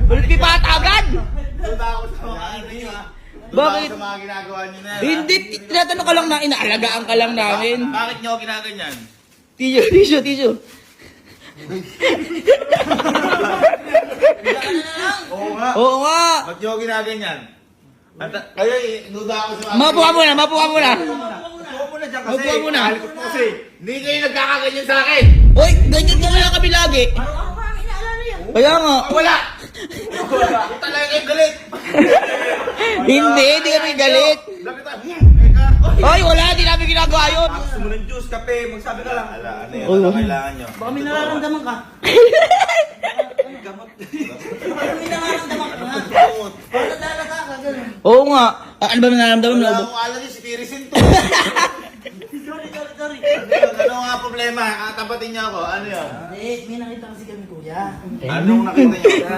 Pipata agad! Duda ako sa mga ano nyo ha. Duda Bakit? ako sa mga ginagawa nyo na yan. Hindi, tinatanong ka lang na inaalagaan ka lang namin. Bakit nyo ako ginaganyan? Tissue. Oo nga. Oo nga. Ba't nyo ako ginaganyan? At kayo, duda ako sa mga... Mapuha muna. Upo muna dyan kasi. Upo muna. Alikot mo kasi. Hindi kayo nagkakaganyan sa akin. Hoy, ganyan ka kaya kami lagi. Kaya nga. Wala! Wala. Talaga kayo galit. Hindi kami galit. Lapit tayo. Hoy, wala, di namin ginagawa yun. Gusto mo ng juice, kape, magsabi ka lang. Ala, ano yan? Oy, Ano oy. kailangan nyo? Baka may nararamdaman ka. Baka may nararamdaman ka. Gamot. Baka nadalata ka, gano'n. Oo nga. Ano ba nararamdaman Wala mo? akong alam yun, si Tirisin to. Sorry. Ano nga problema? Tapatin niyo ako. Ano yun? Hindi, may nakita kasi kami kuya. Anong nakita niyo?